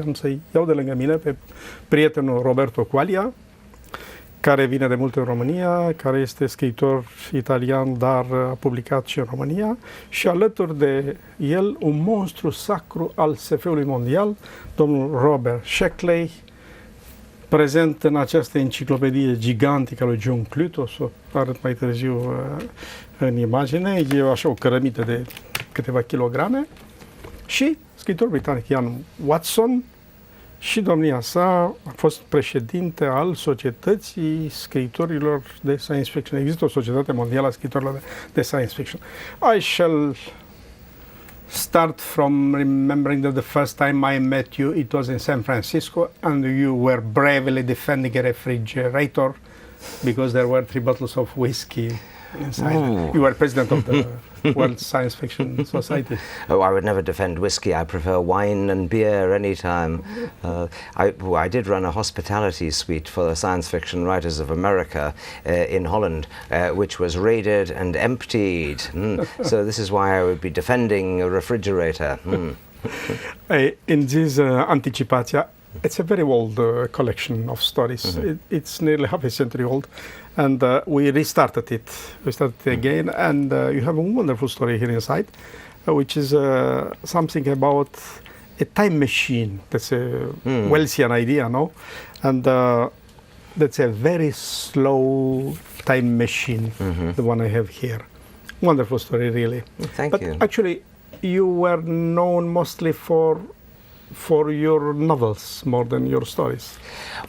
Am să-i iau de lângă mine pe prietenul Roberto Quaglia, care vine de mult în România, care este scriitor italian, dar a publicat și în România, și alături de el un monstru sacru al SF-ului mondial, domnul Robert Sheckley, prezent în această enciclopedie gigantică lui John Clute, o să o arăt mai târziu în imagine, e așa o cărămită de câteva kilograme, și scriitor britanic Ian Watson, și domnia sa a fost președinte al Societății Scriitorilor de Science Fiction. Există o societate mondială a scriitorilor de science fiction. I shall start from remembering that the first time I met you, it was in San Francisco, and you were bravely defending a refrigerator because there were 3 bottles of whiskey inside. Ooh. You were president of the World Science Fiction Society. Oh, I would never defend whiskey. I prefer wine and beer anytime. I did run a hospitality suite for the Science Fiction Writers of America in Holland, which was raided and emptied. So this is why I would be defending a refrigerator. In this Anticipația, it's a very old collection of stories. It's nearly half a century old, and we restarted it. We started it again, and you have a wonderful story here inside, which is something about a time machine. That's a Wellesian idea, no? And that's a very slow time machine, the one I have here. Wonderful story, really. Thank you. But actually, you were known mostly for your novels more than your stories.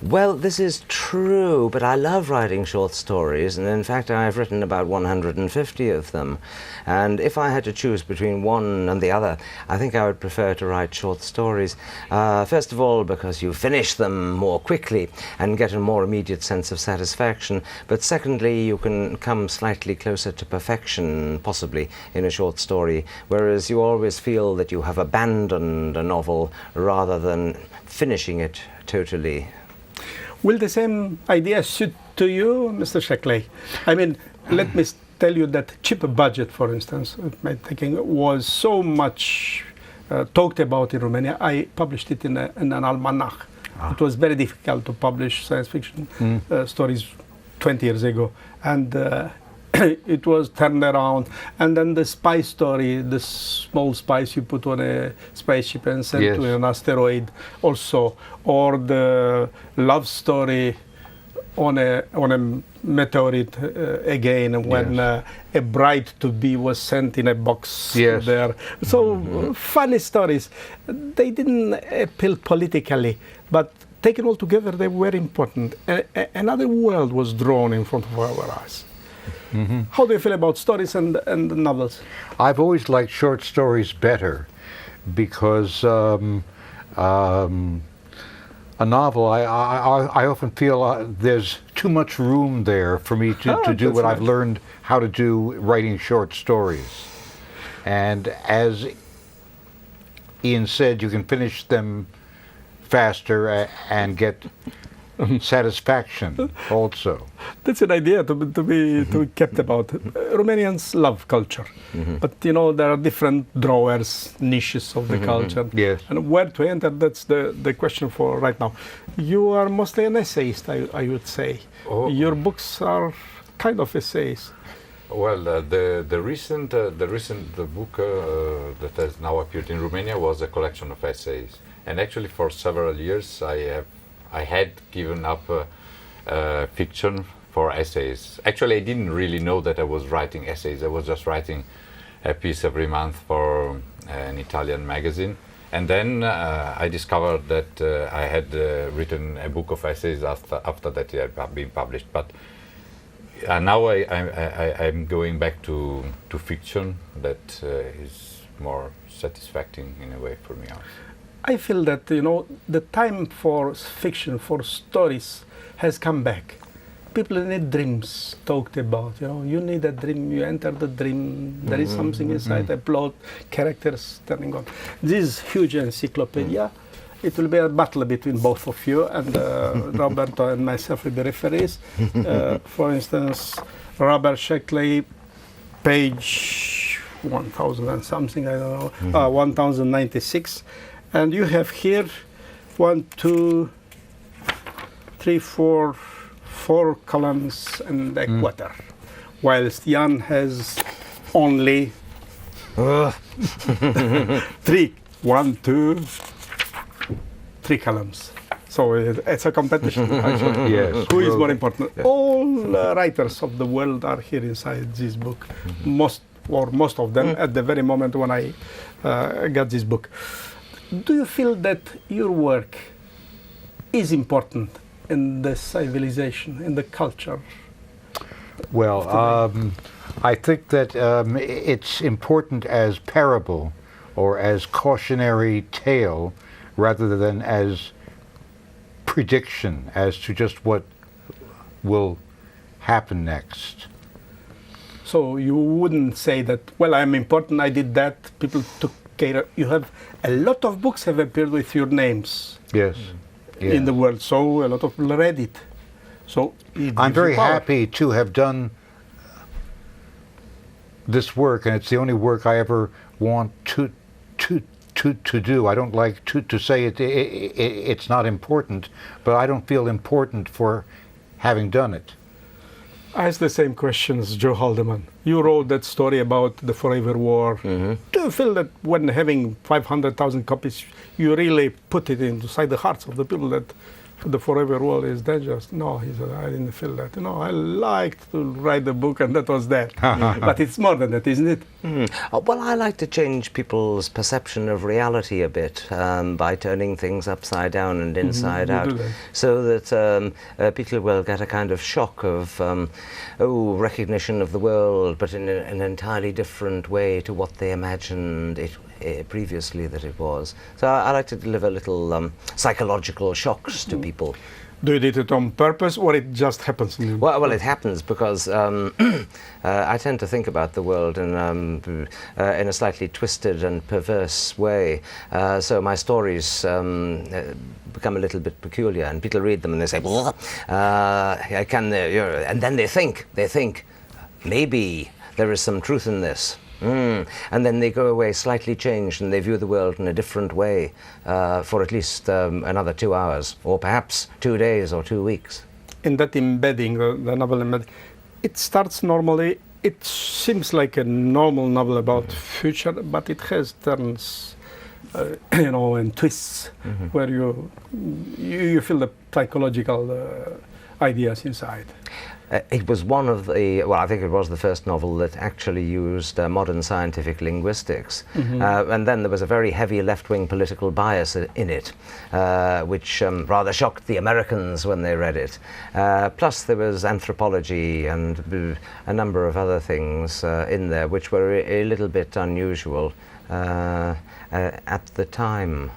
Well, this is true, but I love writing short stories, and in fact I've written about 150 of them. And if I had to choose between one and the other, I think I would prefer to write short stories. First of all, because you finish them more quickly and get a more immediate sense of satisfaction. But secondly, you can come slightly closer to perfection, possibly, in a short story, whereas you always feel that you have abandoned a novel rather than finishing it totally. Will the same idea suit to you, Mr. Sheckley? I mean, let me tell you that Cheap Budget, for instance, my thinking, was so much talked about in Romania. I published it in an almanac. It was very difficult to publish science fiction stories 20 years ago, and it was turned around. And then the spy story, the small spice you put on a spaceship and sent to an asteroid also, or the love story on a meteorite again, when a bride-to-be was sent in a box there. So funny stories. They didn't appeal politically, but taken all together, they were important. Another world was drawn in front of our eyes. How do you feel about stories and novels? I've always liked short stories better because a novel, I often feel there's too much room there for me to do what I've learned how to do writing short stories. And as Ian said, you can finish them faster and get satisfaction also. That's an idea to be kept about. Romanians love culture, but you know there are different drawers, niches of the culture, and where to enter. That's the question for right now. You are mostly an essayist, I would say. Your books are kind of essays. Well, the recent book that has now appeared in Romania was a collection of essays, and actually for several years I had given up fiction for essays. Actually, I didn't really know that I was writing essays. I was just writing a piece every month for an Italian magazine. And then I discovered that I had written a book of essays after that it had been published. But now I'm going back to fiction that is more satisfying in a way for me also. I feel that, you know, the time for fiction, for stories, has come back. People need dreams talked about, you know. You need a dream, you enter the dream, there is something inside, a plot, characters turning on. This huge encyclopedia, it will be a battle between both of you, and Roberto and myself will be referees. For instance, Robert Sheckley, page 1000 and something, I don't know, 1096. And you have here 1, 2, 3, 4 columns and a quarter, whilst Jan has only 3, 1, 2, 3 columns. So it's a competition, actually. Yes. Who is more important? Yeah. All writers of the world are here inside this book. Most of them at the very moment when I got this book. Do you feel that your work is important in the civilization, in the culture? Well, I think that it's important as parable or as cautionary tale rather than as prediction as to just what will happen next. So you wouldn't say that, well, I'm important, I did that, people took care. You have a lot of books have appeared with your names. Yes. In the world, so a lot of people read it. So I'm very happy to have done this work, and it's the only work I ever want to do. I don't like to say it's not important, but I don't feel important for having done it. I asked the same question as Joe Haldeman. You wrote that story about the Forever War. Mm-hmm. Do you feel that when having 500,000 copies, you really put it inside the hearts of the people that the Forever War is dangerous? No, he said, I didn't feel that. No, I liked to write the book and that was that. But it's more than that, isn't it? Well, I like to change people's perception of reality a bit by turning things upside down and inside out, so that people will get a kind of shock of recognition of the world, but in an entirely different way to what they imagined it previously that it was. So I like to deliver little psychological shocks to people. Do you do it on purpose, or it just happens? Well, it happens because I tend to think about the world in a slightly twisted and perverse way. So my stories become a little bit peculiar, and people read them and they say, "Well, and then they think, maybe there is some truth in this." And then they go away slightly changed and they view the world in a different way for at least another 2 hours, or perhaps 2 days or 2 weeks. In that embedding, the novel embedding, it starts normally, it seems like a normal novel about future, but it has turns, and twists where you feel the psychological ideas inside. It was one of the, I think it was the first novel that actually used modern scientific linguistics. And then there was a very heavy left-wing political bias in it, which rather shocked the Americans when they read it. Plus there was anthropology and a number of other things in there which were a little bit unusual at the time.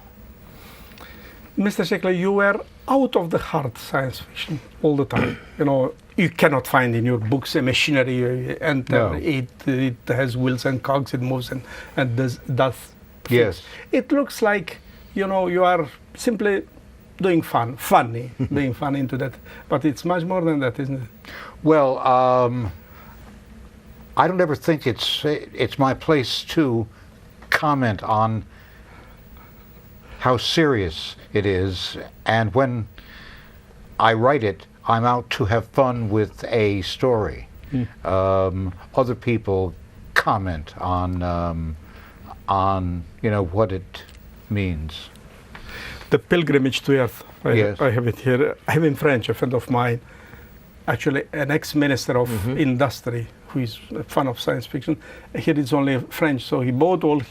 Mr. Sheckley, you were out of the heart science fiction all the time. You cannot find in your books a machinery, you enter, it has wheels and cogs, it moves and does Yes. It looks like, you are simply doing being funny into that. But it's much more than that, isn't it? Well, I don't ever think it's my place to comment on how serious it is, and when I write it, I'm out to have fun with a story. Other people comment on what it means. The Pilgrimage to Earth. Yes. I have it here. I have in French, a friend of mine, actually an ex-minister of industry, who is a fan of science fiction. Here it's only French, so he bought all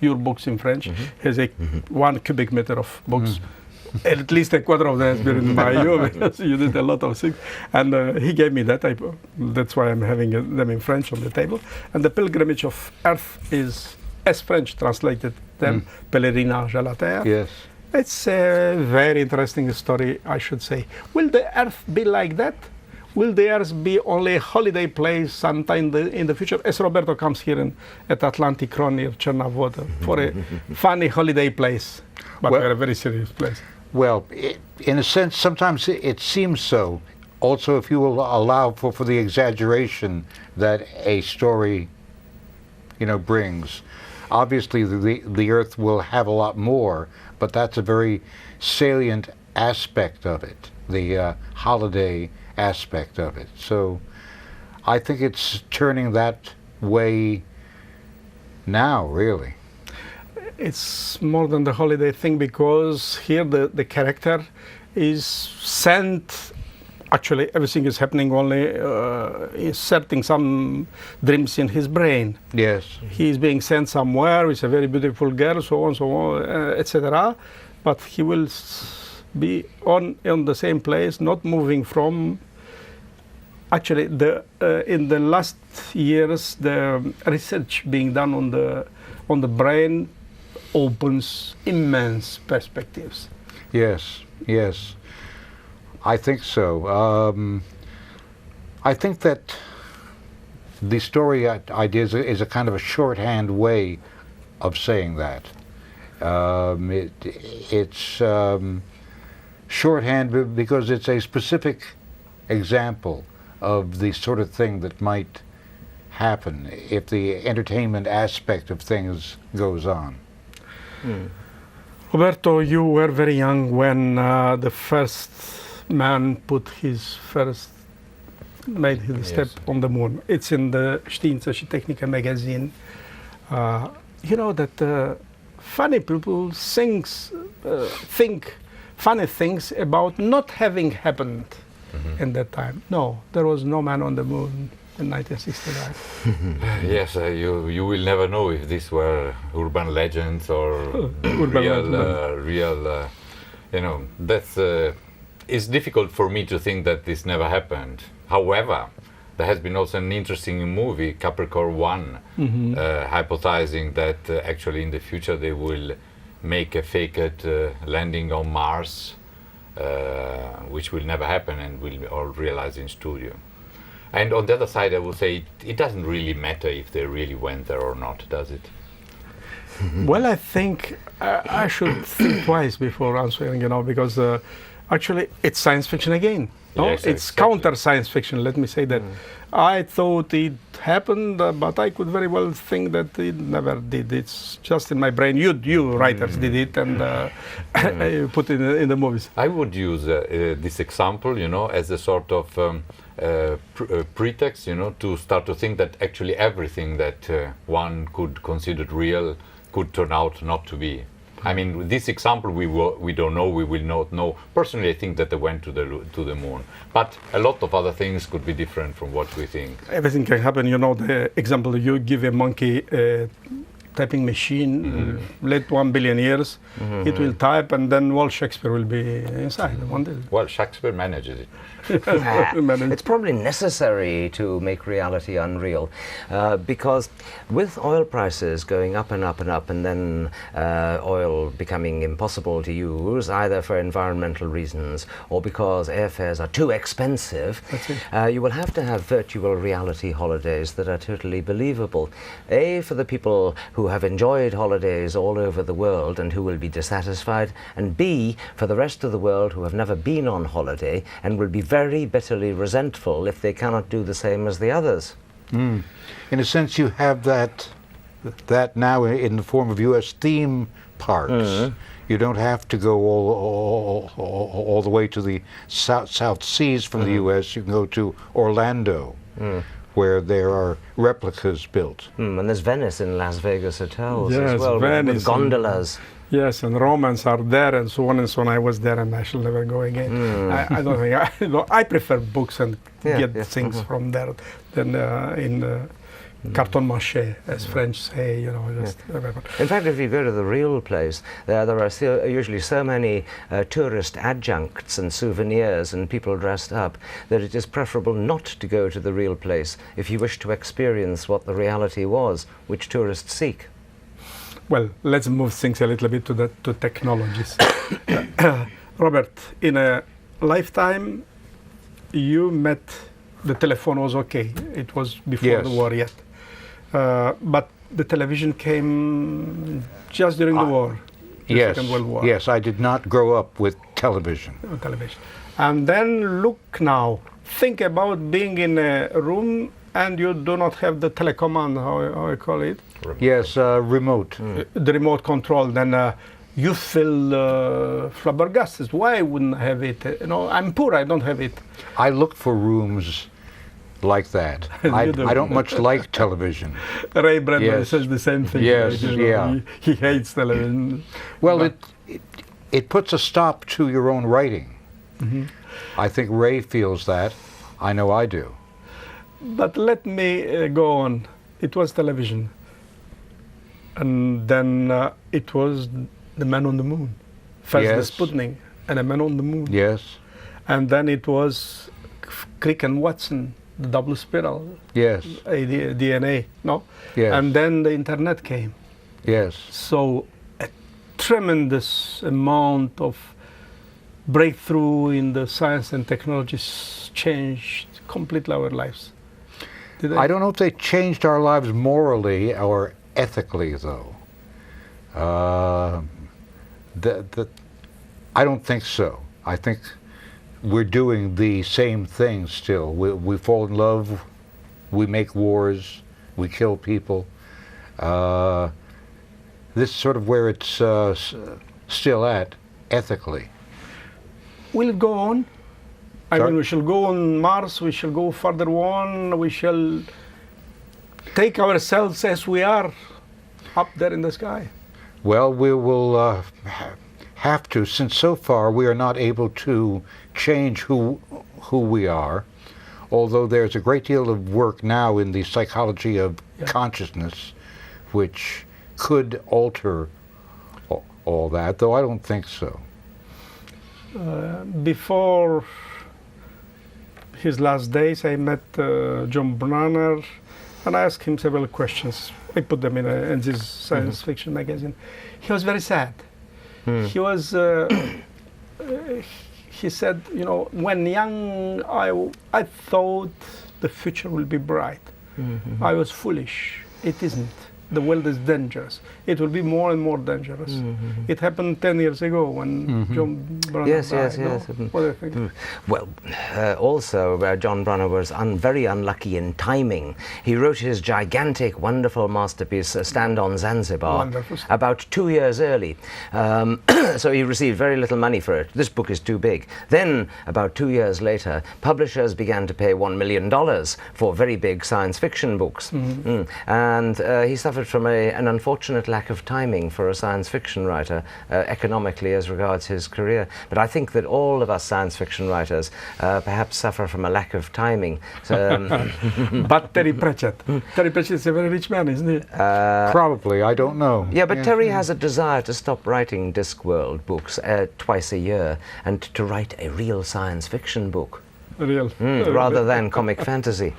your books in French. He has 1 cubic meter of books. At least a quarter of them has been written by you, because you did a lot of things. And he gave me that. That's why I'm having them in French on the table. And the Pilgrimage of Earth is, as French translated them, Pèlerinage à la Terre. Yes. It's a very interesting story, I should say. Will the Earth be like that? Will the Earth be only a holiday place sometime in the future? As Roberto comes here at Atlantic Ron near Chernavod for a funny holiday place, but we're a very serious place. Well, in a sense, sometimes it seems so. Also, if you will allow for the exaggeration that a story, brings. Obviously, the Earth will have a lot more, but that's a very salient aspect of it, the holiday aspect of it. So I think it's turning that way now, really. It's more than the holiday thing, because here the character is sent. Actually, everything is happening only inserting some dreams in his brain. Yes. He is being sent somewhere with a very beautiful girl, so on, etc. But he will be on the same place, not moving from. Actually, in the last years, the research being done on the brain opens immense perspectives. Yes, yes. I think so. I think that the story idea is a kind of a shorthand way of saying that. It's shorthand because it's a specific example of the sort of thing that might happen if the entertainment aspect of things goes on. Roberto, you were very young when the first man made his step on the moon. It's in the Știință și Tehnică magazine. You know that funny people think funny things about not having happened in that time. No, there was no man on the moon in 1969. Yes, you will never know if these were urban legends or real. You know, that's. It's difficult for me to think that this never happened. However, there has been also an interesting movie, Capricorn 1, hypothesizing that actually in the future they will make a faked landing on Mars, which will never happen and will all realize in studio. And on the other side, I would say it doesn't really matter if they really went there or not, does it? Well, I think I should think twice before answering, you know, because actually it's science fiction again. No? Yes, it's exactly. counter science fiction, let me say that. I thought it happened, but I could very well think that it never did. It's just in my brain. You writers did it and put it in the movies. I would use this example, you know, as a sort of pretext, you know, to start to think that actually everything that one could consider real could turn out not to be. I mean, with this example, we don't know, we will not know. Personally, I think that they went to the moon, but a lot of other things could be different from what we think. Everything can happen. You know, the example you give a monkey a typing machine, let 1 billion years, it will type, and then all Shakespeare will be inside. One day. Well, Shakespeare manages it. It's probably necessary to make reality unreal, because with oil prices going up and up and up, and then oil becoming impossible to use either for environmental reasons or because airfares are too expensive, you will have to have virtual reality holidays that are totally believable. A, for the people who have enjoyed holidays all over the world and who will be dissatisfied, and B, for the rest of the world who have never been on holiday and will be very bitterly resentful if they cannot do the same as the others. In a sense, you have that now in the form of U.S. theme parks. You don't have to go all the way to the South Seas from the U.S. You can go to Orlando, where there are replicas built. And there's Venice in Las Vegas hotels Yes, as well, Venice with gondolas. Yes, and Romans are there, and so on and so on. I was there, and I shall never go again. I don't think I prefer books and get things from there than in carton maché, as French say. You know, just In fact, if you go to the real place, there are still usually so many tourist adjuncts and souvenirs and people dressed up that it is preferable not to go to the real place if you wish to experience what the reality was, which tourists seek. Well, let's move things a little bit to technologies. Robert, in a lifetime, you met the telephone was okay. It was before the war yet. But the television came just during the war, the Second World War. Yes, I did not grow up with television. And then look now, think about being in a room and you do not have the telecommand, how I call it? Yes, remote. The remote control, then you feel flabbergasted. Why wouldn't I have it? You know, I'm poor, I don't have it. I look for rooms like that. I don't much like television. Ray Bradbury Yes. says the same thing. Yes, you know, yeah. He hates television. Well, But- it puts a stop to your own writing. Mm-hmm. I think Ray feels that. I know I do. But let me go on. It was television. And then it was the man on the moon. First Yes. the Sputnik and a man on the moon. Yes. And then it was Crick and Watson, the double spiral, Yes. DNA, no? Yes. And then the internet came. Yes. So a tremendous amount of breakthrough in the science and technologies changed completely our lives. Did I don't know if they changed our lives morally or ethically, though. I don't think so. I think we're doing the same thing still. We fall in love, we make wars, we kill people. This is sort of where it's still at, ethically. Will it go on? I Sorry? mean, we shall go on Mars, we shall go further on, we shall take ourselves as we are up there in the sky. Well, we will have to, since so far we are not able to change who we are, although there's a great deal of work now in the psychology of consciousness, which could alter all that, though I don't think so. Before his last days, I met John Brunner, and I asked him several questions. I put them in this science fiction magazine. He was very sad. He was. He said, you know, when young, I thought the future will be bright. I was foolish. It isn't. The world is dangerous. It will be more and more dangerous. It happened 10 years ago when John Brunner Yes, died. yes, no? yes. What do you think? Well, also John Brunner was very unlucky in timing. He wrote his gigantic, wonderful masterpiece, Stand on Zanzibar, Wonderful. about 2 years early. So he received very little money for it. This book is too big. Then, about 2 years later, publishers began to pay $1 million for very big science fiction books. And he suffered from an unfortunate lack of timing for a science fiction writer, economically as regards his career. But I think that all of us science fiction writers perhaps suffer from a lack of timing. So, But Terry Pratchett. Terry Pratchett is a very rich man, isn't he? Probably, I don't know. yeah, but Terry has a desire to stop writing Discworld books twice a year and to write a real science fiction book. Real. Rather than comic fantasy.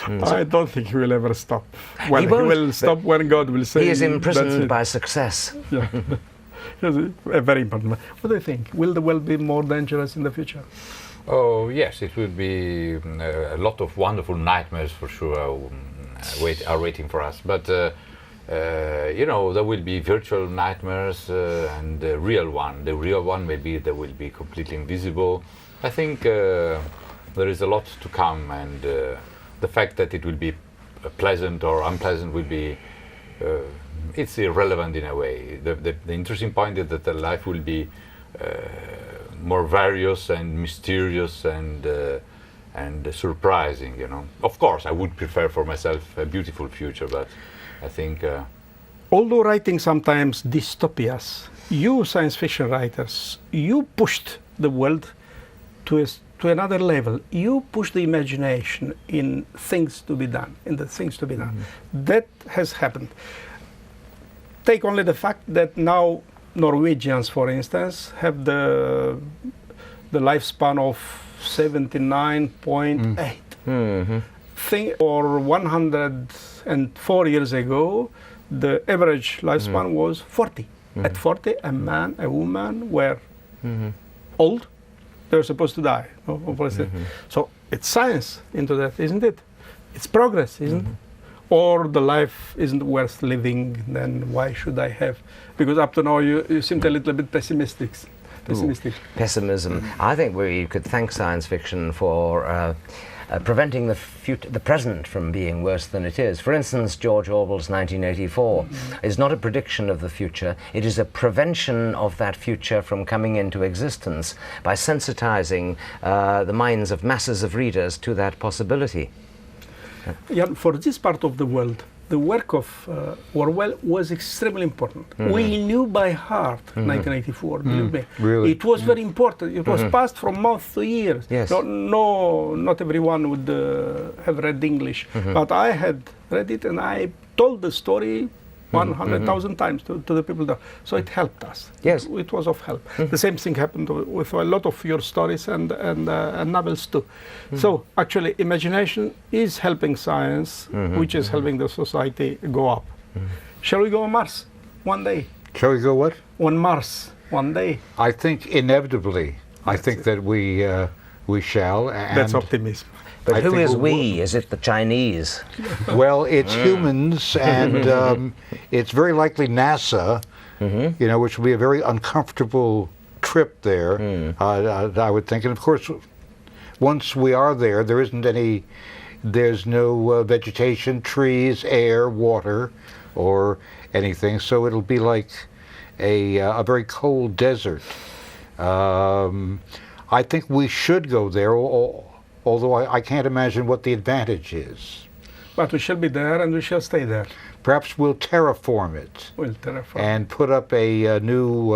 I don't think he will ever stop. Well, he won't, will stop when God will say. He is that's imprisoned it. by success. Yeah. He's a very important man. What do you think? Will the world be more dangerous in the future? Oh yes, it will be a lot of wonderful nightmares for sure are waiting for us. But you know, there will be virtual nightmares and the real one. The real one maybe they will be completely invisible. I think there is a lot to come, and the fact that it will be pleasant or unpleasant will be it's irrelevant in a way. The interesting point is that the life will be more various and mysterious and surprising, you know. Of course, I would prefer for myself a beautiful future, but I think... Although writing sometimes dystopias, you science fiction writers, you pushed the world to another level. You push the imagination in things to be done, That has happened. Take only the fact that now Norwegians, for instance, have the lifespan of 79.8. Or 104 years ago, the average lifespan was 40. At 40, a man, a woman were old. They were supposed to die. So it's science into that, isn't it? It's progress, isn't it? Or the life isn't worth living, then why should I have? Because up to now you seemed a little bit pessimistic. Pessimism. I think we could thank science fiction for preventing the present from being worse than it is. For instance, George Orwell's 1984 is not a prediction of the future, it is a prevention of that future from coming into existence by sensitizing the minds of masses of readers to that possibility. Yeah, for this part of the world, the work of Orwell was extremely important. We knew by heart 1984, believe me. Really? It was very important. It was passed from mouth to ears. Yes. Not everyone would have read English, but I had read it and I told the story 100,000 times to the people there. So it helped us. Yes. It was of help. The same thing happened with a lot of your stories and novels too. So actually imagination is helping science, which is helping the society go up. Shall we go on Mars one day? Shall we go what? On Mars one day. I think inevitably, I think that we shall. And That's optimism. But I who think is we'll- we? Is it the Chinese? Well, it's humans, and it's very likely NASA, which will be a very uncomfortable trip there, I would think. And of course, once we are there, there's no vegetation, trees, air, water, or anything, so it'll be like a very cold desert. I think we should go there, although I can't imagine what the advantage is. But we shall be there and we shall stay there. Perhaps we'll terraform it We'll terraform. and put up a new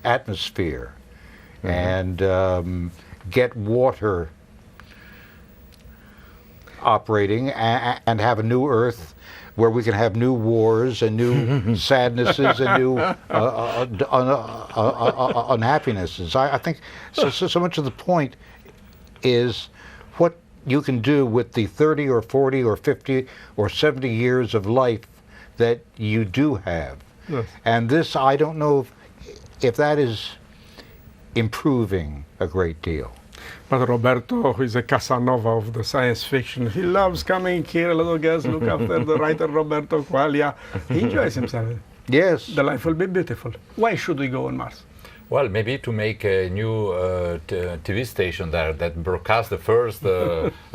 atmosphere and get water operating and have a new Earth where we can have new wars and new sadnesses and new unhappinesses. I think so much of the point is what you can do with the 30 or 40 or 50 or 70 years of life that you do have. Yes. And this, I don't know if that is improving a great deal. But Roberto, who is a Casanova of the science fiction, he loves coming here, little girls look after the writer Roberto Quaglia. He enjoys himself. Yes. The life will be beautiful. Why should we go on Mars? Well, maybe to make a new TV station there that broadcasts the first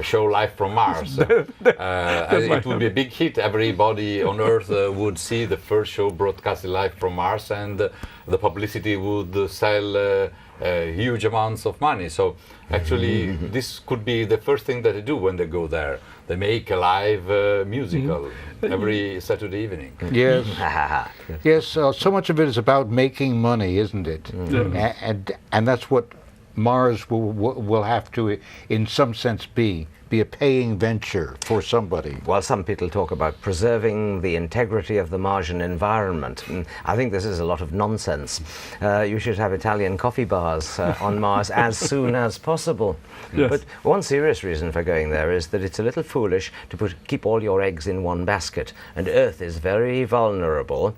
show live from Mars. It would be a big hit. Everybody on Earth would see the first show broadcasted live from Mars, and the publicity would sell huge amounts of money. So actually, this could be the first thing that they do when they go there. They make a live musical every Saturday evening. Yes. Yes. So much of it is about making money, isn't it? And that's what Mars will have to, in some sense, be a paying venture for somebody. Well, some people talk about preserving the integrity of the Martian environment. And I think this is a lot of nonsense. You should have Italian coffee bars on Mars as soon as possible. Yes. But one serious reason for going there is that it's a little foolish to keep all your eggs in one basket. And Earth is very vulnerable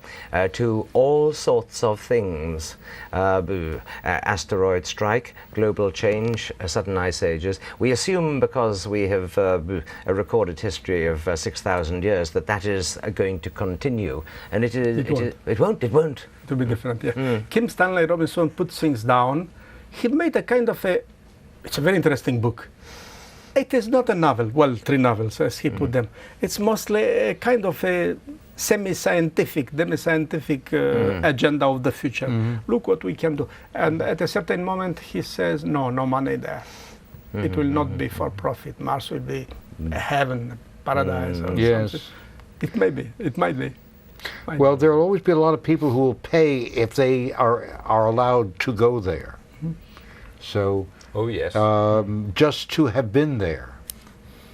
to all sorts of things. Asteroid strike, global change, sudden ice ages. We assume because we have a recorded history of 6,000 years that is going to continue, and it won't. It will be different, yeah. Kim Stanley Robinson put things down. He made a kind of it's a very interesting book. It is not a novel, well, 3 novels as he put them. It's mostly a kind of a demi-scientific agenda of the future. Look what we can do. And at a certain moment he says, no money there. It will not be for profit. Mars will be a heaven, a paradise or Yes. something. It might be. Well, there will always be a lot of people who will pay if they are allowed to go there. So, Oh yes. just to have been there.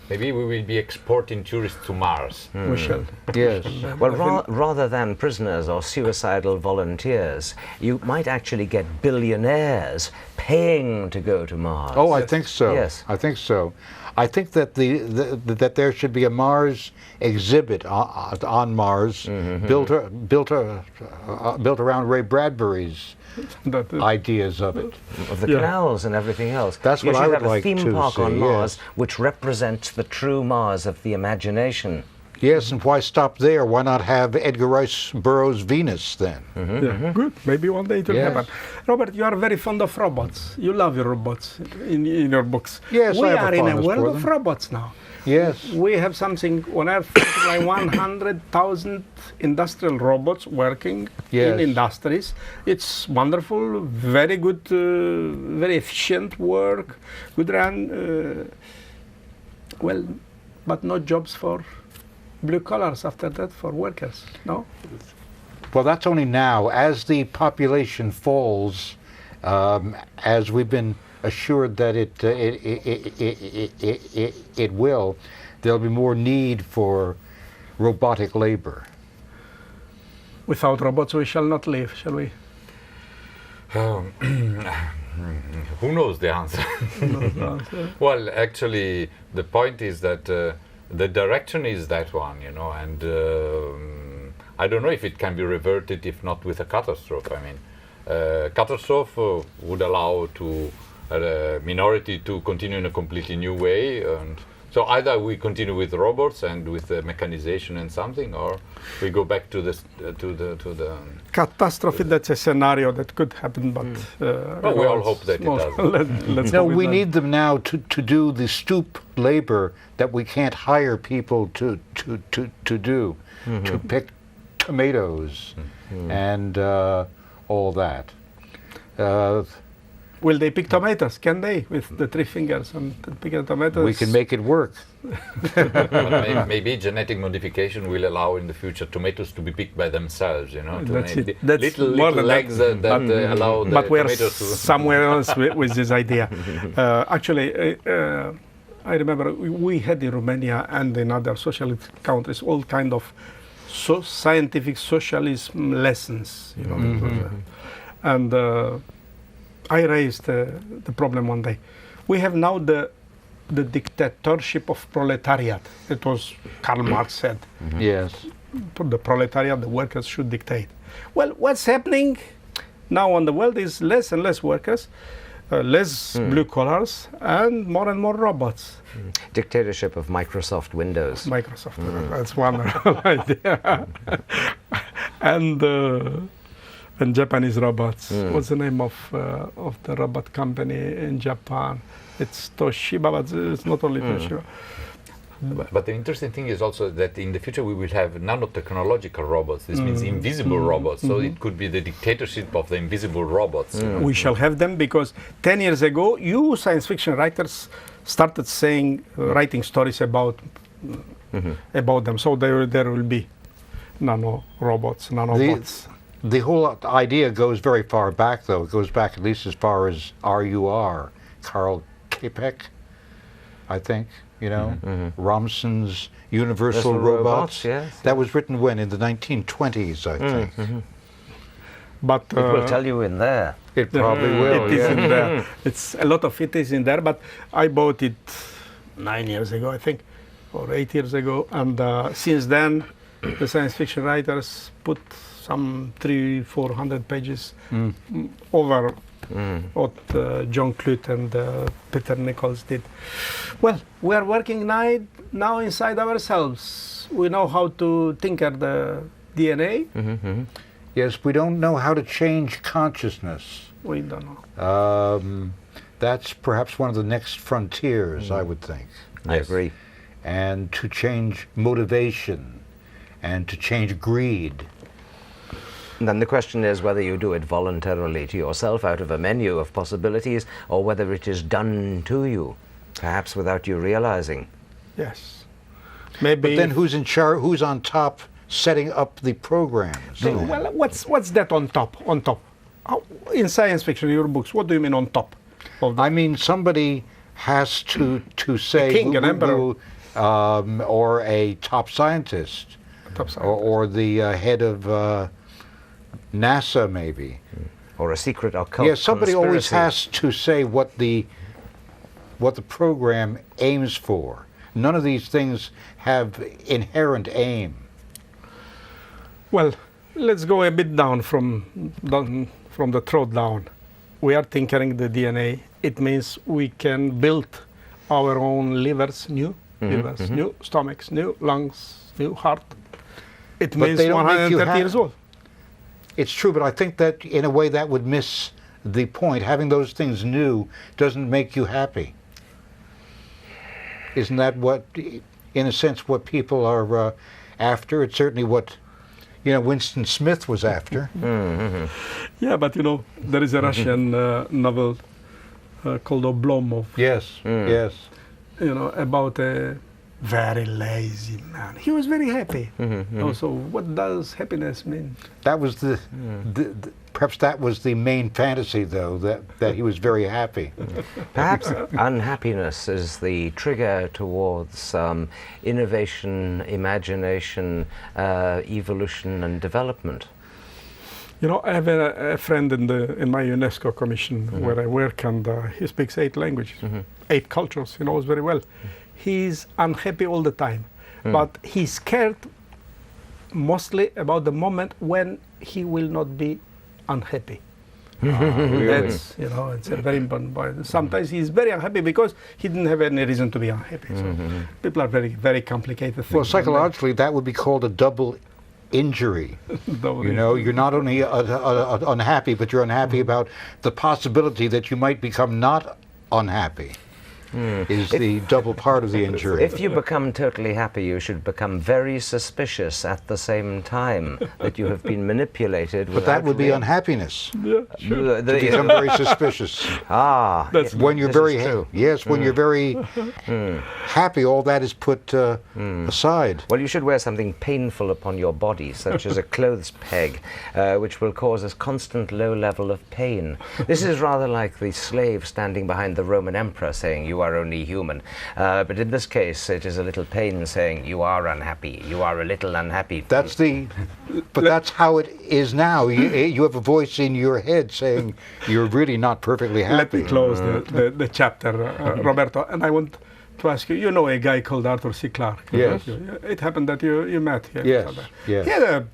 Maybe we will be exporting tourists to Mars. We shall. Yes. Well, rather than prisoners or suicidal volunteers, you might actually get billionaires paying to go to Mars. Oh, I think so. Yes. I think so. I think that that there should be a Mars exhibit on Mars, built around Ray Bradbury's ideas of it. Of the canals and everything else. That's what I would like You should have a theme to park on see, Mars yes. which represents the true Mars of the imagination. Yes, and why stop there? Why not have Edgar Rice Burroughs' Venus then? Yeah, good. Maybe one day it will Yes. happen. Robert, you are very fond of robots. You love your robots in your books. Yes, we I have a are in a fondness for world of them. robots now. Yes. We have something on Earth like 100,000 industrial robots working Yes. in industries. It's wonderful, very good, very efficient work, good run. Well, but no jobs for blue collars after that, for workers, no? Well, that's only now. As the population falls, as we've been assured that it will, there'll be more need for robotic labor. Without robots we shall not live, shall we? Who knows the answer? Well, actually, the point is that the direction is that one, you know, and I don't know if it can be reverted, if not with a catastrophe. I mean, catastrophe would allow to a minority to continue in a completely new way, and so either we continue with robots and with mechanization and something, or we go back to the Catastrophe, that's a scenario that could happen, but well, we all hope that it doesn't. Let's No, hope it we doesn't. need them now to do the stoop labor that we can't hire people to do, to pick tomatoes and all that. Will they pick tomatoes? Can they, with the 3 fingers and pick the tomatoes? We can make it work. Well, maybe genetic modification will allow in the future tomatoes to be picked by themselves, you know, to That's make it. the That's more little than legs that allow the but we're tomatoes to... somewhere else with this idea. Actually, I remember we had in Romania and in other socialist countries all kind of scientific socialism lessons, you know. And I raised the problem one day. We have now the dictatorship of proletariat. It was Karl Marx said. Yes. The proletariat, the workers should dictate. Well, what's happening now on the world is less and less workers, less blue collars, and more robots. Dictatorship of Microsoft Windows. Microsoft, that's one idea. And Japanese robots. What's the name of the robot company in Japan? It's Toshiba, but it's not only Toshiba. But the interesting thing is also that in the future we will have nanotechnological robots. This means invisible robots. So it could be the dictatorship of the invisible robots. You know? We shall have them because 10 years ago, you science fiction writers started saying, writing stories about them. So there will be nanobots. The whole idea goes very far back, though. It goes back at least as far as RUR, Karl Capek, I think, you know, Romson's Universal Robots. Yes. That was written when? In the 1920s, I think. But It will tell you in there. It probably will, it is yeah. in there. It's a lot of it is in there, but I bought it 9 years ago, I think, or 8 years ago, and since then, the science fiction writers put some 300-400 pages over what John Clute and Peter Nichols did. Well, we are working now inside ourselves. We know how to tinker the DNA. Yes, we don't know how to change consciousness. We don't know. That's perhaps one of the next frontiers, I would think. I agree. And to change motivation and to change greed. And then the question is whether you do it voluntarily to yourself out of a menu of possibilities, or whether it is done to you, perhaps without you realizing. Yes. Maybe. But then who's in charge? Who's on top setting up the programs? Well, what's that on top? On top. In science fiction, your books, what do you mean on top? I mean, somebody has to say, A king, an emperor. Or a top scientist, or the head of NASA, maybe. Or a secret occult Yes, somebody always conspiracy. has to say what the program aims for. None of these things have inherent aim. Well, let's go a bit down from the throat down. We are tinkering the DNA. It means we can build our own livers new. Livers, new stomachs, new lungs, new heart. It But means they don't make you 130 years old. It's true, but I think that in a way that would miss the point. Having those things new doesn't make you happy. Isn't that what, in a sense, what people are after? It's certainly what, Winston Smith was after. Yeah, but there is a Russian novel called Oblomov. Yes, yes. About a very lazy man. He was very happy. Also, what does happiness mean? That was perhaps that was the main fantasy, though, that he was very happy. Perhaps unhappiness is the trigger towards innovation, imagination, evolution, and development. I have a friend in my UNESCO commission where I work, and he speaks 8 languages, 8 cultures. He knows very well. He's unhappy all the time, but he's scared mostly about the moment when he will not be unhappy. Really? That's, it's a very important point. Sometimes he's very unhappy because he didn't have any reason to be unhappy. So people are very, very complicated things. Well, psychologically, that would be called a double injury. You're not only unhappy, but you're unhappy about the possibility that you might become not unhappy. Is the double part of the injury. If you become totally happy, you should become very suspicious at the same time that you have been manipulated. But that would be unhappiness. Yeah, sure. To become very suspicious. That's when you're very when you're very happy, all that is put aside. Well, you should wear something painful upon your body, such as a clothes peg, which will cause a constant low level of pain. This is rather like the slave standing behind the Roman emperor saying, "You are only human." But in this case, it is a little pain saying, "You are unhappy. You are a little unhappy." But that's how it is now. You have a voice in your head saying you're really not perfectly happy. Let me close the chapter, Roberto, and I want to ask you. You know a guy called Arthur C. Clarke. Yes. It happened that you met here. Yes. Yes. He had a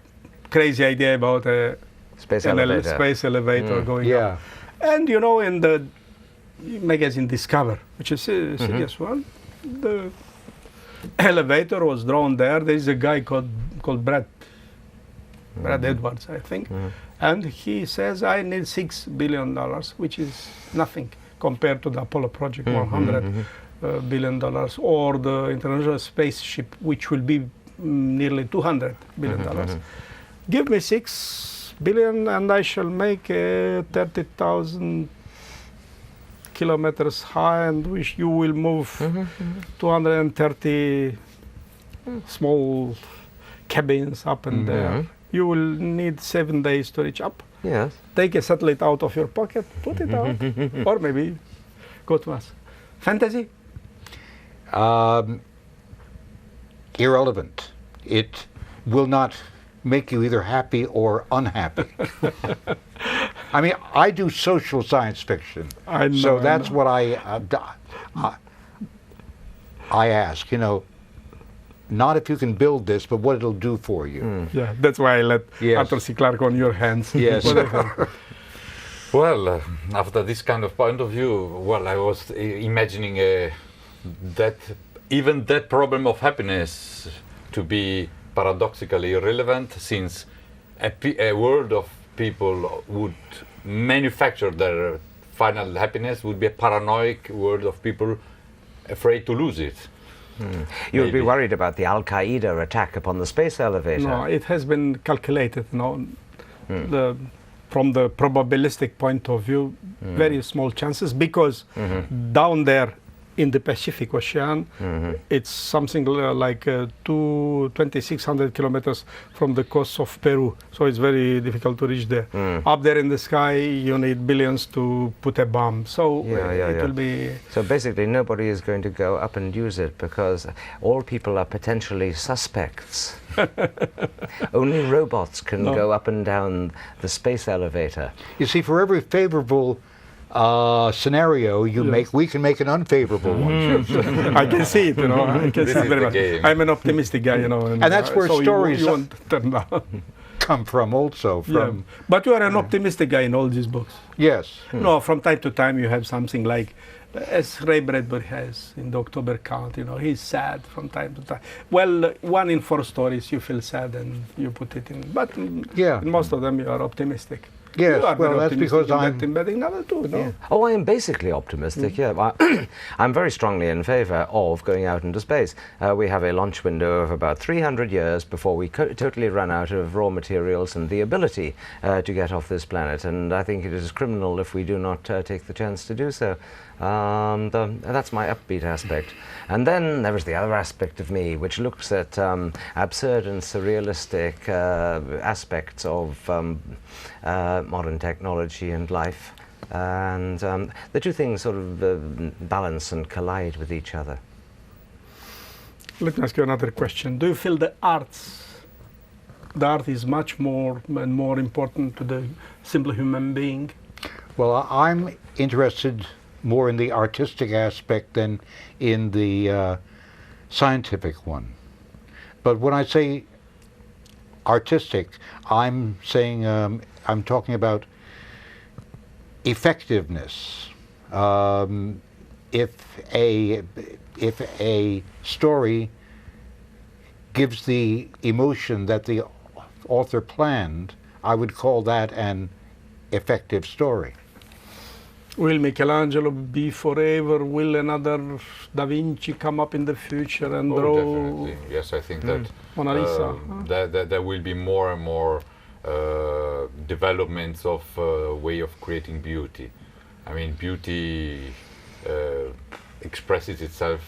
crazy idea about a Space elevator. Space elevator going up. And in the magazine Discover, which is a serious one, the elevator was drawn there. There is a guy called Brad Edwards, I think, and he says, "I need $6 billion, which is nothing compared to the Apollo project, $100 billion, or the International Spaceship, which will be nearly $200 billion. Give me $6 billion, and I shall make 30,000 kilometers high, and which you will move 230 small cabins up and there. You will need 7 days to reach up. Yes. Take a satellite out of your pocket, put it out, or maybe go to Mars. Fantasy? Irrelevant. It will not make you either happy or unhappy. I mean, I do social science fiction, so that's what I ask. Not if you can build this, but what it'll do for you. Yeah, that's why I let Arthur C. Clarke on your hands. Yes. Well, after this kind of point of view, I was imagining that even that problem of happiness to be paradoxically irrelevant, since a world of people would manufacture their final happiness would be a paranoid world of people afraid to lose it. You would be worried about the Al-Qaeda attack upon the space elevator. No, it has been calculated. From the probabilistic point of view, very small chances, because down there in the Pacific Ocean, it's something like 2,600 kilometers from the coast of Peru, so it's very difficult to reach there. Up there in the sky, you need billions to put a bomb, so it will be... So basically nobody is going to go up and use it, because all people are potentially suspects. Only robots can go up and down the space elevator. You see, for every favorable scenario you make, we can make an unfavorable one. I can see it, I can see it very much. I'm an optimistic guy, and that's where so stories... you won't turn down. come from also. From But you are an optimistic guy in all these books. Yes. No, from time to time you have something like, as Ray Bradbury has in the October Count, you know, he's sad from time to time. Well, 1 in 4 stories you feel sad and you put it in, but in most of them you are optimistic. Yes, you are well, that's because I'm embedding novel too, no? Yeah. Oh, I am basically optimistic, I'm very strongly in favour of going out into space. We have a launch window of about 300 years before we totally run out of raw materials and the ability to get off this planet, and I think it is criminal if we do not take the chance to do so. That's my upbeat aspect. And then there is the other aspect of me, which looks at absurd and surrealistic aspects of modern technology and life. And the two things sort of balance and collide with each other. Let me ask you another question. Do you feel the art is much more and more important to the simple human being? Well, I'm interested more in the artistic aspect than in the scientific one. But when I say artistic, I'm saying I'm talking about effectiveness. If a story gives the emotion that the author planned, I would call that an effective story. Will Michelangelo be forever? Will another Da Vinci come up in the future and draw? Definitely. Yes, I think that Mona Lisa. that there will be more and more developments of way of creating beauty. I mean, beauty expresses itself.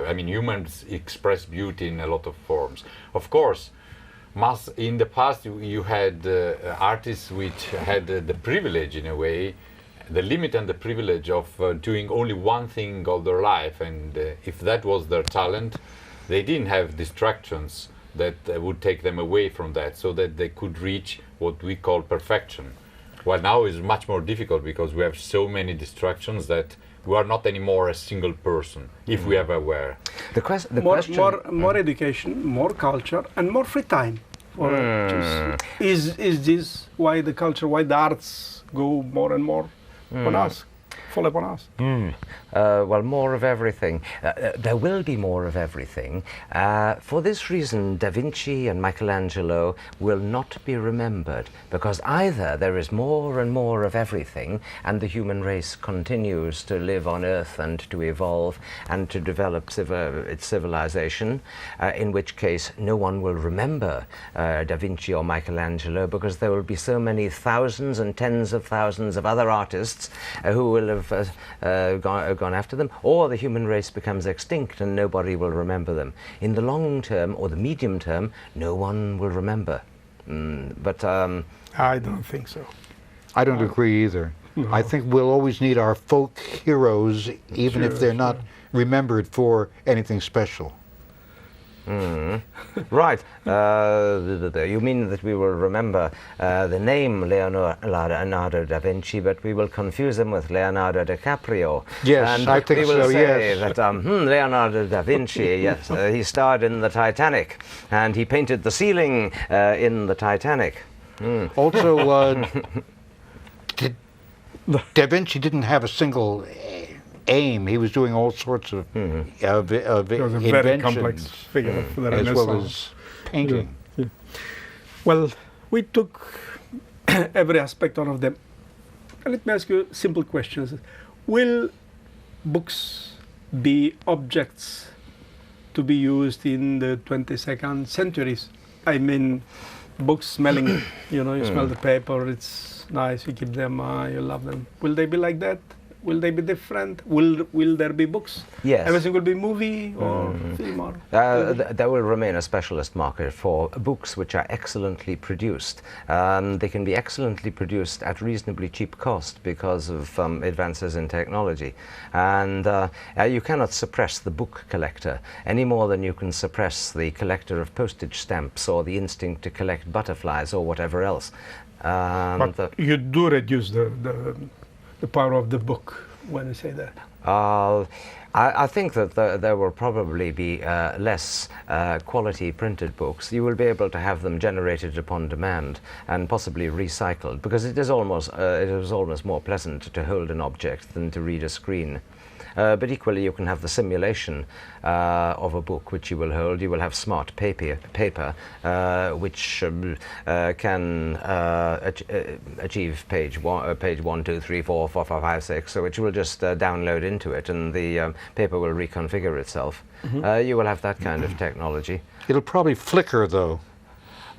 I mean, humans express beauty in a lot of forms. Of course, in the past you had artists which had the privilege, in a way, the limit and the privilege of doing only one thing all their life, and if that was their talent, they didn't have distractions that would take them away from that, so that they could reach what we call perfection. Well, now is much more difficult because we have so many distractions that we are not anymore a single person, if we are aware. The question... More education, more culture, and more free time. Is this why the culture, why the arts go more and more on us, fall upon us? Well, more of everything. There will be more of everything. For this reason, Da Vinci and Michelangelo will not be remembered, because either there is more and more of everything, and the human race continues to live on Earth and to evolve and to develop its civilization, in which case no one will remember Da Vinci or Michelangelo, because there will be so many thousands and tens of thousands of other artists who will have gone after them, or the human race becomes extinct and nobody will remember them. In the long term or the medium term, no one will remember. But I don't think so. I don't agree either. No. I think we'll always need our folk heroes, even if they're not remembered for anything special. Right. You mean that we will remember the name Leonardo da Vinci, but we will confuse him with Leonardo DiCaprio. Yes, and I think we will so, say yes. that Leonardo da Vinci, yes, he starred in the Titanic, and he painted the ceiling in the Titanic. Also, Da Vinci didn't have a single aim. He was doing all sorts of it was a very complex figure for the as Renaissance. well as painting. Yeah. Well, we took every aspect out of them. Let me ask you simple questions. Will books be objects to be used in the 22nd centuries? I mean, books smelling, you know, you smell the paper, it's nice, you keep them, you love them. Will they be like that? Will they be different? Will there be books? Yes. Everything will be movie or film or... There will remain a specialist market for books which are excellently produced. They can be excellently produced at reasonably cheap cost because of advances in technology. And you cannot suppress the book collector any more than you can suppress the collector of postage stamps or the instinct to collect butterflies or whatever else. But you do reduce the power of the book when you say that. I think that there will probably be less quality printed books. You will be able to have them generated upon demand and possibly recycled, because it is almost more pleasant to hold an object than to read a screen. But equally, you can have the simulation of a book which you will hold. You will have smart paper which can achieve page 1, 2, 3, 4, 5, 6, so which you will just download into it, and the paper will reconfigure itself. You will have that kind of technology. It'll probably flicker, though.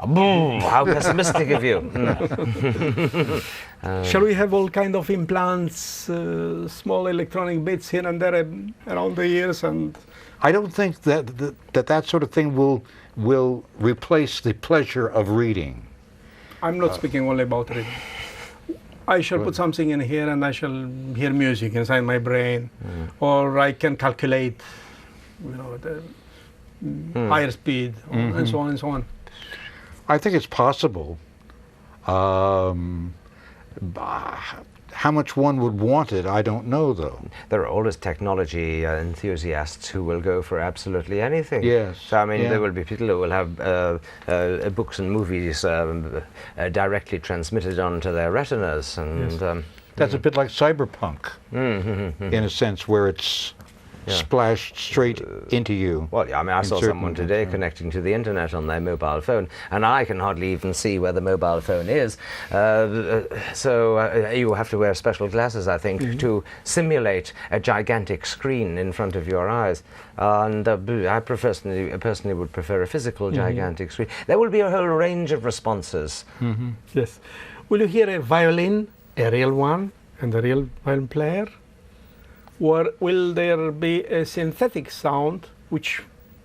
Boom! How pessimistic of you. Shall we have all kind of implants, small electronic bits here and there around the ears? And I don't think that sort of thing will replace the pleasure of reading. I'm not speaking only about reading. I shall put something in here and I shall hear music inside my brain, or I can calculate, the higher speed, and so on and so on. I think it's possible. How much one would want it, I don't know, though. There are always technology enthusiasts who will go for absolutely anything. Yes. So, I mean, there will be people who will have books and movies directly transmitted onto their retinas. And that's a bit like cyberpunk, in a sense, where it's splashed straight into you. Well, yeah, I mean, I saw someone today connecting to the internet on their mobile phone, and I can hardly even see where the mobile phone is. So you have to wear special glasses, I think, to simulate a gigantic screen in front of your eyes. And I personally would prefer a physical gigantic screen. There will be a whole range of responses. Yes. Will you hear a violin, a real one, and a real violin player? Or will there be a synthetic sound which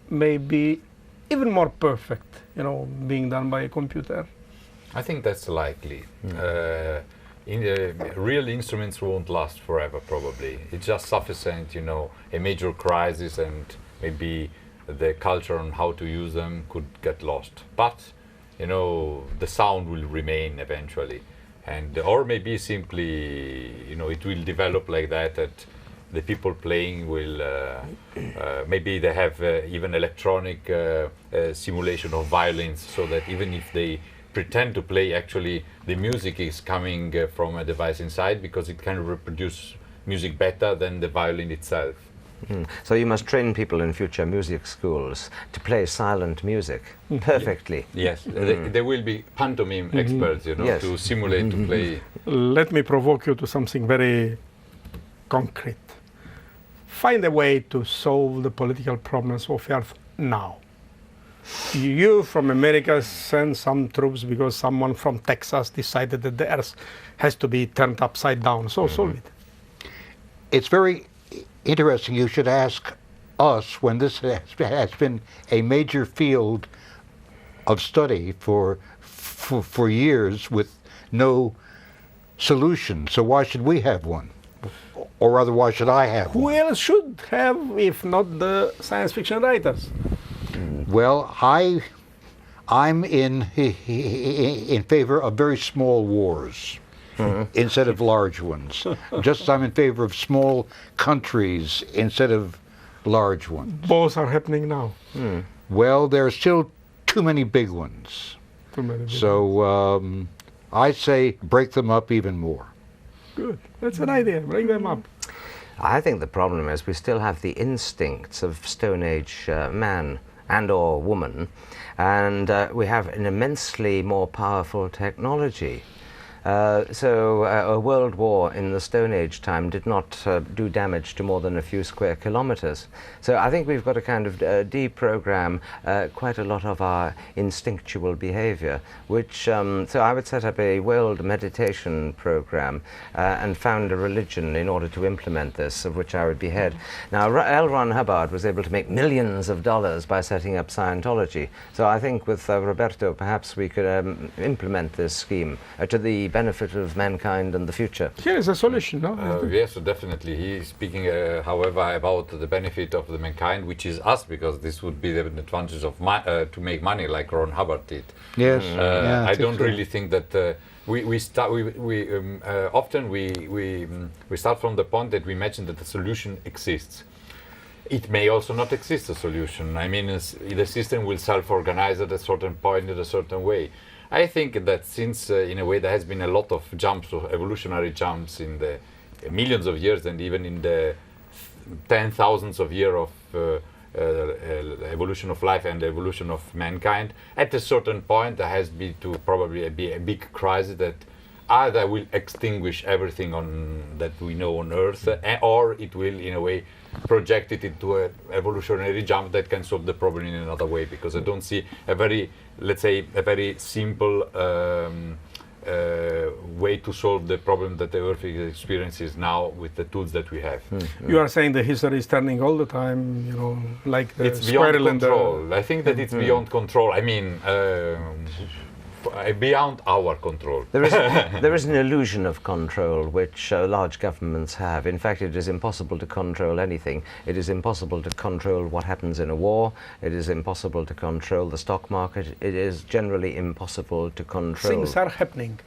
may be even more perfect, being done by a computer? I think that's likely. Real instruments won't last forever, probably. It's just sufficient, a major crisis, and maybe the culture on how to use them could get lost. But, the sound will remain eventually. Or maybe simply, it will develop like that the people playing will, maybe they have even electronic simulation of violins, so that even if they pretend to play, actually the music is coming from a device inside, because it can reproduce music better than the violin itself. So you must train people in future music schools to play silent music perfectly. Yes, there will be pantomime experts, to simulate to play. Let me provoke you to something very concrete. Find a way to solve the political problems of Earth now. You from America send some troops because someone from Texas decided that the Earth has to be turned upside down. So solve it. It's very interesting. You should ask us, when this has been a major field of study for years with no solution. So why should we have one? Or rather, why should I have one? Who else should have, if not the science fiction writers? Well, I'm in favor of very small wars instead of large ones. Just as I'm in favor of small countries instead of large ones. Both are happening now. Well, there are still too many big ones. So I say break them up even more. Good. That's an idea. Bring them up. I think the problem is we still have the instincts of Stone Age man and or woman, and we have an immensely more powerful technology. So a world war in the Stone Age time did not do damage to more than a few square kilometers. So I think we've got to kind of deprogram quite a lot of our instinctual behavior, which, so I would set up a world meditation program and found a religion in order to implement this, of which I would be head. Now, L. Ron Hubbard was able to make millions of dollars by setting up Scientology. So I think with Roberto, perhaps we could implement this scheme to the benefit of mankind and the future. Here is a solution, no? Yes, definitely. He is speaking, however, about the benefit of the mankind, which is us, because this would be the advantage of to make money, like Ron Hubbard did. Yes. I don't really think that often we start from the point that we imagine that the solution exists. It may also not exist a solution. I mean, the system will self-organize at a certain point in a certain way. I think that since, in a way, there has been a lot of jumps, of evolutionary jumps in the millions of years, and even in the 10,000s of years of evolution of life and evolution of mankind, at a certain point there has been to probably be a big crisis that either will extinguish everything that we know on Earth, or it will, in a way, project it into an evolutionary jump that can solve the problem in another way. Because I don't see a very, let's say, a very simple way to solve the problem that the Earth experiences now with the tools that we have. You are saying the history is turning all the time, you know, like the it's beyond squirrel in control. I think that it's beyond control. I mean, beyond our control. There is an illusion of control which large governments have. In fact, it is impossible to control anything. It is impossible to control what happens in a war. It is impossible to control the stock market. It is generally impossible to control. Things are happening.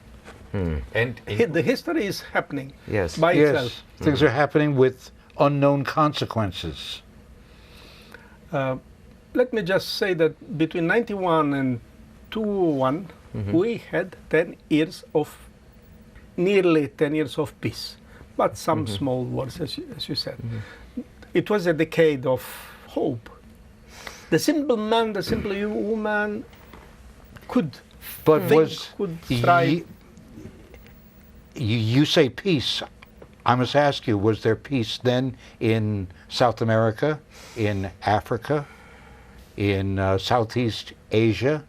And The history is happening Yes. by itself. Yes, things are happening with unknown consequences. Let me just say that between 91 and 2001, we had 10 years of, nearly 10 years of peace, but some small wars, as you said. It was a decade of hope. The simple man, the simple woman could But think, was could strive. you say peace? I must ask you: was there peace then in South America, in Africa, in Southeast Asia?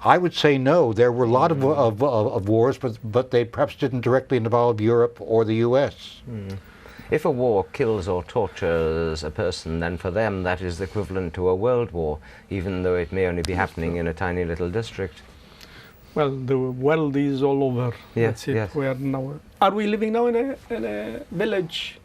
I would say no. There were a lot of wars, but they perhaps didn't directly involve Europe or the U.S. If a war kills or tortures a person, then for them that is equivalent to a world war, even though it may only be happening in a tiny little district. Well, the world is all over. Yeah, That's it. yes. We are now. Are we living now in a village?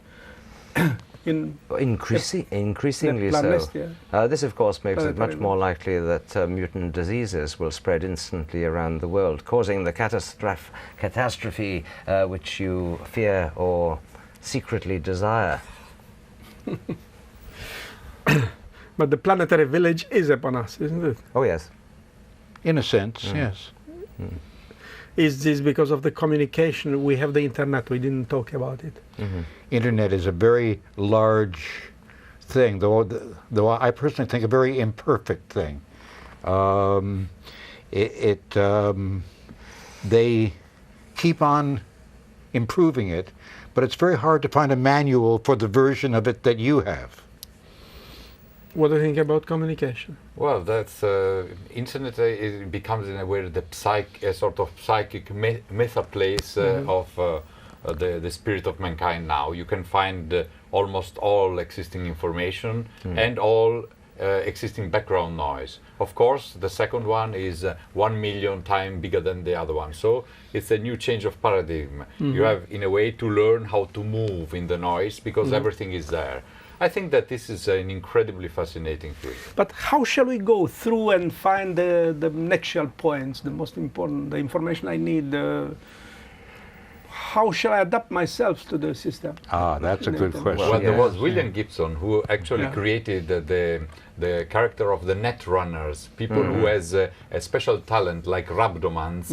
Increasingly Planest, so. yeah. This, of course, makes it much Planetary more likely that mutant diseases will spread instantly around the world, causing the catastrophe which you fear or secretly desire. But the planetary village is upon us, isn't it? Oh, yes. In a sense, yes. Is this because of the communication? We have the internet. We didn't talk about it. Internet is a very large thing, though I personally think a very imperfect thing. They keep on improving it, but it's very hard to find a manual for the version of it that you have. What do you think about communication? well, that's internet it becomes in a way a sort of psychic meta place of the spirit of mankind. Now you can find almost all existing information and all existing background noise. Of course, the second one is 1 million times bigger than the other one. So it's a new change of paradigm. You have, in a way, to learn how to move in the noise because everything is there. I think that this is an incredibly fascinating field. But how shall we go through and find the nexual points, the most important, the information I need? How shall I adapt myself to the system? Ah, that's a good question. Well, there was William Gibson who actually created the character of the net runners, people who has a special talent like rhabdomans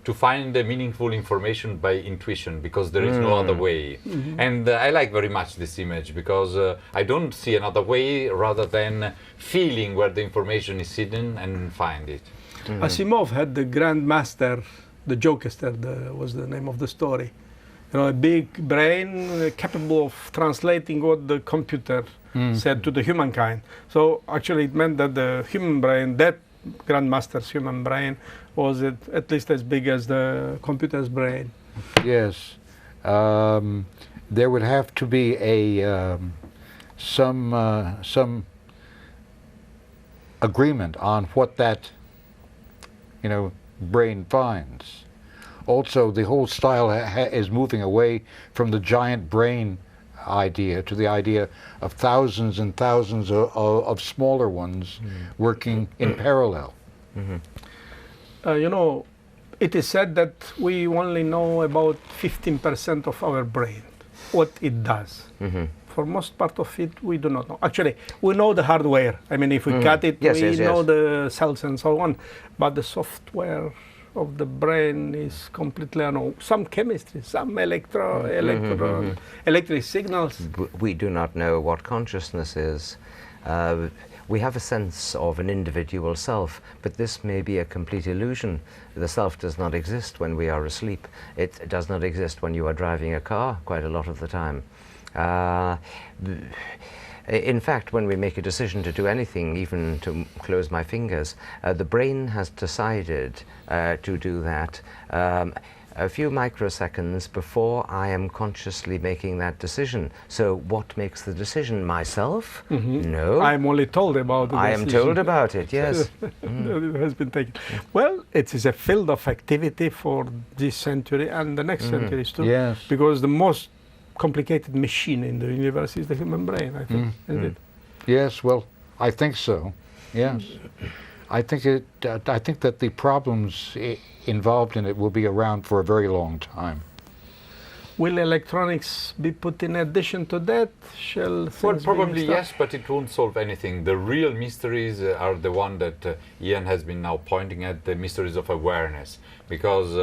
to find the meaningful information by intuition because there is no other way. And I like very much this image because I don't see another way rather than feeling where the information is hidden and find it. Asimov had the Grand Master, the jokester was the name of the story. You know, a big brain capable of translating what the computer said to the humankind. So actually it meant that the human brain, that Grandmaster's human brain, was at least as big as the computer's brain. Yes. There would have to be a some agreement on what that brain finds. Also, the whole style is moving away from the giant brain idea to the idea of thousands and thousands of smaller ones working in parallel. You know, it is said that we only know about 15% of our brain, what it does. For most part of it, we do not know. Actually, we know the hardware. I mean, if we cut it, we know the cells and so on. But the software of the brain is completely unknown. Some chemistry, some electric signals. We do not know what consciousness is. We have a sense of an individual self, but this may be a complete illusion. The self does not exist when we are asleep. It does not exist when you are driving a car quite a lot of the time. In fact, when we make a decision to do anything, even to close my fingers, the brain has decided to do that a few microseconds before I am consciously making that decision. So what makes the decision? Myself? No. I'm only told about it. I am told about it, yes. It has been taken. Well, it is a field of activity for this century and the next centuries too. Yes. Because the most complicated machine in the universe is the human brain, I think, isn't it? Yes, well, I think so. Yes. I think that the problems involved in it will be around for a very long time. Will electronics be put in addition to that? Shall Well, things probably be yes, but it won't solve anything. The real mysteries are the one that Ian has been now pointing at, the mysteries of awareness, because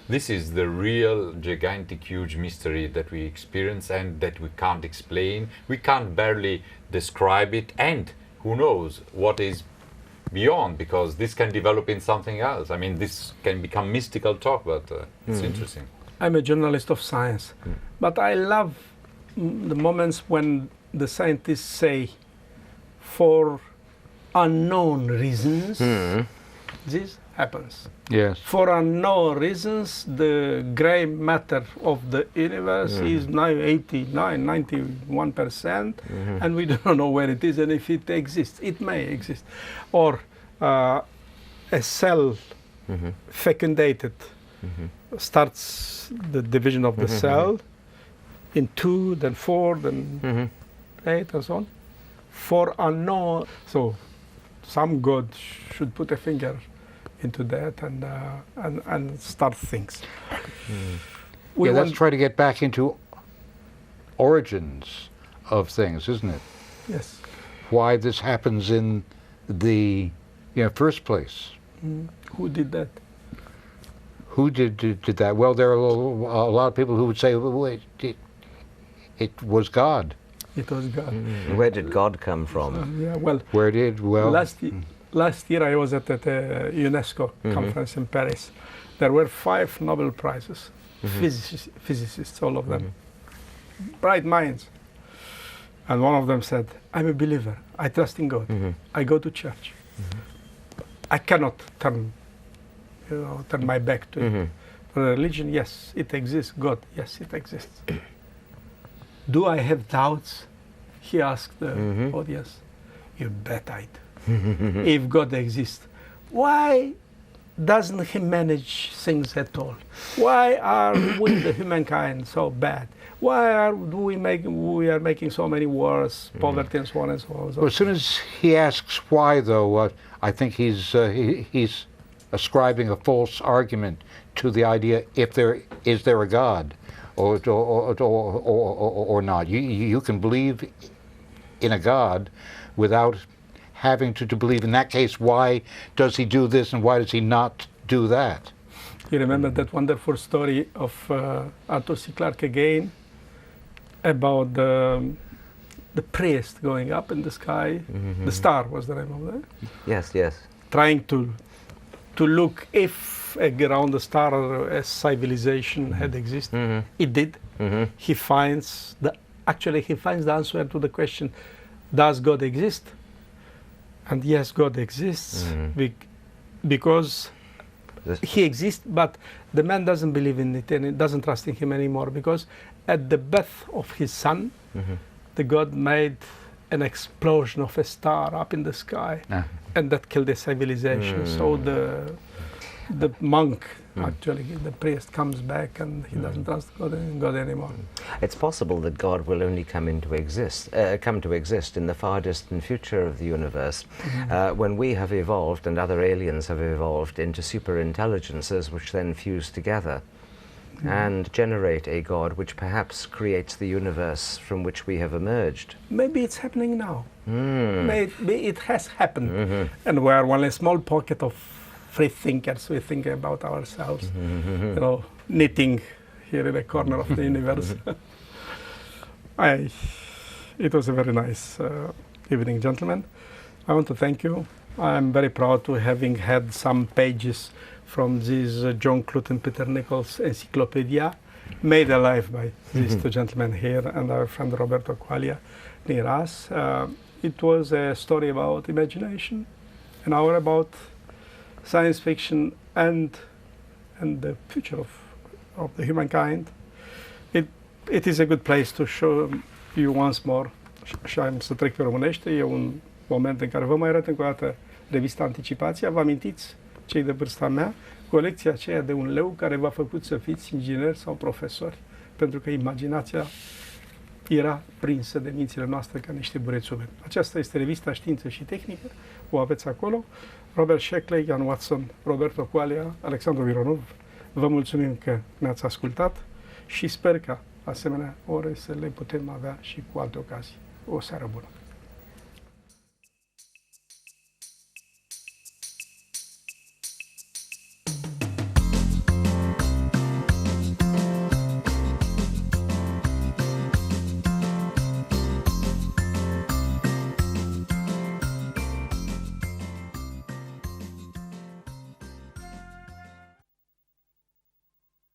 this is the real gigantic, huge mystery that we experience and that we can't explain. We can't barely describe it, and who knows what is beyond, because this can develop in something else. I mean, this can become mystical talk, but it's interesting. I'm a journalist of science, but I love the moments when the scientists say, for unknown reasons, this happens. Yes. For unknown reasons, the gray matter of the universe is now 89, 91%, and we don't know where it is and if it exists. It may exist. Or a cell fecundated starts the division of the cell in 2, then 4, then 8, and so on. For unknown, so some God should put a finger into that and start things. Let's try to get back into origins of things, isn't it? Yes. Why this happens in the first place. Who did that? Who did that? Well, there are a lot of people who would say it was God. It was God. Where did God come from? Last year I was at a UNESCO conference in Paris. There were 5 Nobel Prizes, physicists, all of them, bright minds. And one of them said, I'm a believer, I trust in God, I go to church. I cannot turn my back to it. Religion, yes, it exists. God, yes, it exists. Do I have doubts? He asked the audience. You bet I do. If God exists, why doesn't he manage things at all? Why are we, the humankind, so bad? Why are we making so many wars, poverty, and so on and so on? Well, as soon as he asks why, though, I think he's ascribing a false argument to the idea: is there a God, or not? You can believe in a God without having to believe. In that case, why does he do this and why does he not do that? You remember that wonderful story of Arthur C. Clarke again about the priest going up in the sky. The star was the name of that. Yes. Trying to look if around the star a civilization had existed. It did. He finds the answer to the question: does God exist? And yes, God exists because he exists, but the man doesn't believe in it and it doesn't trust in him anymore, because at the birth of his son, the God made an explosion of a star up in the sky, and that killed the civilization. So the monk, actually, the priest comes back and he doesn't trust God anymore. It's possible that God will only come to exist in the far distant future of the universe, when we have evolved and other aliens have evolved into super intelligences which then fuse together and generate a God which perhaps creates the universe from which we have emerged. Maybe it's happening now. Maybe it has happened. And we are one small pocket of free thinkers. We think about ourselves, you know, knitting here in the corner of the universe. It was a very nice evening, gentlemen. I want to thank you. I'm very proud to having had some pages from this John Clute and Peter Nichols encyclopedia, made alive by these two gentlemen here and our friend Roberto Quaglia near us. It was a story about imagination, an hour about science fiction and the future of the humankind. It is a good place to show you once more, și am să trec pe românește, e un moment în care vă mai arăt încă o dată revista Anticipația. Vă amintiți, cei de vârsta mea, colecția aceea de un leu care v-a făcut să fiți ingineri sau profesori, pentru că imaginația era prinsă de mințile noastre ca niște bureți umeni. Aceasta este revista Știință și Tehnică, o aveți acolo. Robert Sheckley, Ian Watson, Roberto Quaglia, Alexandru Mironov, vă mulțumim că ne-ați ascultat și sper ca asemenea ore să le putem avea și cu alte ocazii. O seară bună!